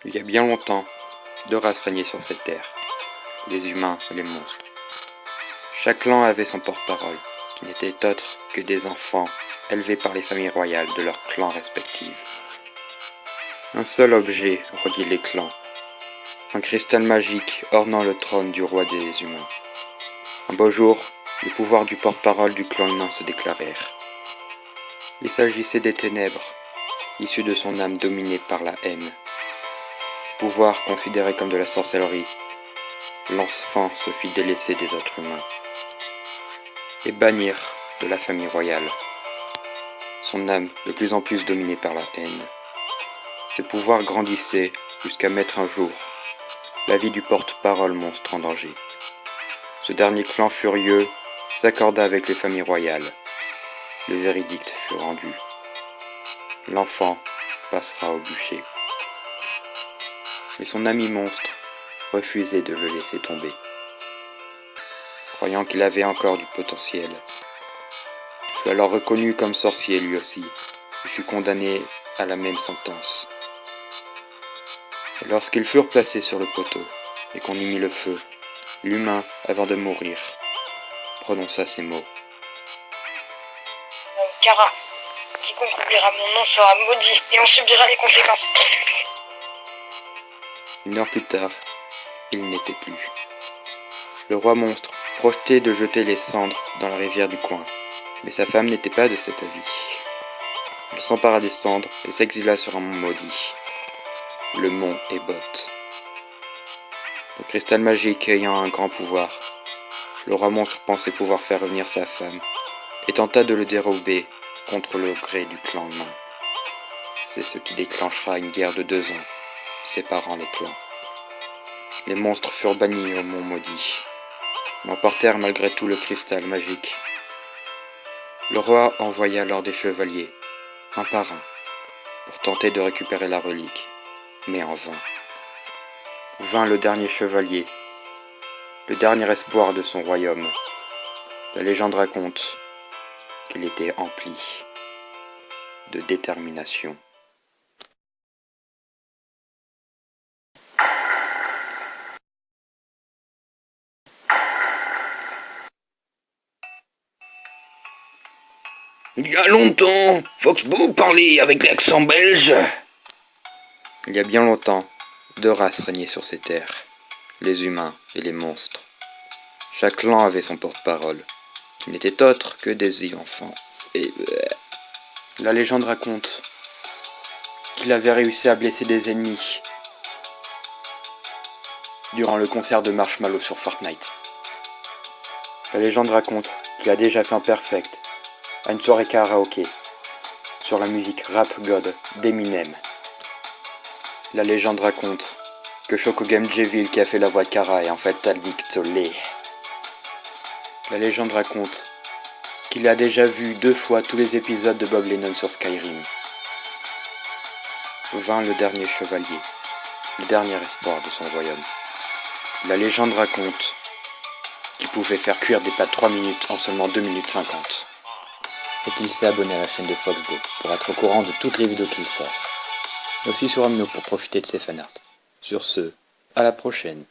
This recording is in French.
Il y a bien longtemps, deux races régnaient sur cette terre, les humains et les monstres. Chaque clan avait son porte-parole, qui n'était autre que des enfants élevés par les familles royales de leurs clans respectifs. Un seul objet reliait les clans, un cristal magique ornant le trône du roi des humains. Un beau jour, les pouvoirs du porte-parole du clan humain se déclarèrent. Il s'agissait des ténèbres, issues de son âme dominée par la haine. Pouvoir considéré comme de la sorcellerie, l'enfant se fit délaisser des autres humains et bannir de la famille royale. Son âme de plus en plus dominée par la haine. Ses pouvoirs grandissaient jusqu'à mettre un jour la vie du porte-parole monstre en danger. Ce dernier clan furieux s'accorda avec les familles royales. Le verdict fut rendu. L'enfant passera au bûcher. Mais son ami monstre refusait de le laisser tomber, croyant qu'il avait encore du potentiel. Il fut alors reconnu comme sorcier lui aussi, et fut condamné à la même sentence. Et lorsqu'ils furent placés sur le poteau, et qu'on y mit le feu, l'humain, avant de mourir, prononça ces mots. Kara, quiconque oubliera mon nom sera maudit, et en subira les conséquences. Une heure plus tard, il n'était plus. Le roi monstre projetait de jeter les cendres dans la rivière du coin, mais sa femme n'était pas de cet avis. Il s'empara des cendres et s'exila sur un mont maudit, le mont Ebot. Le cristal magique ayant un grand pouvoir, le roi monstre pensait pouvoir faire revenir sa femme, et tenta de le dérober contre le gré du clan humain. C'est ce qui déclenchera une guerre de 2 ans, séparant les clans. Les monstres furent bannis au mont maudit, mais emportèrent malgré tout le cristal magique. Le roi envoya alors des chevaliers, un par un, pour tenter de récupérer la relique, mais en vain. Vint le dernier chevalier, le dernier espoir de son royaume. La légende raconte qu'il était empli de détermination. Il y a longtemps, Foxborough parlait avec l'accent belge. Il y a bien longtemps, deux races régnaient sur ces terres, les humains et les monstres. Chaque clan avait son porte-parole, qui n'était autre que des enfants. Et la légende raconte qu'il avait réussi à blesser des ennemis durant le concert de Marshmallow sur Fortnite. La légende raconte qu'il a déjà fait un perfect à une soirée karaoké sur la musique Rap God d'Eminem. La légende raconte que Shokugame Jevil, qui a fait la voix de Kara, est en fait addict au lait. La légende raconte qu'il a déjà vu 2 fois tous les épisodes de Bob Lennon sur Skyrim. Vint le dernier chevalier, le dernier espoir de son royaume. La légende raconte qu'il pouvait faire cuire des pâtes 3 minutes en seulement 2 minutes 50. Et qu'il s'est abonné à la chaîne de Foxborough pour être au courant de toutes les vidéos qu'il sort. Et aussi sur Amno pour profiter de ses fanarts. Sur ce, à la prochaine.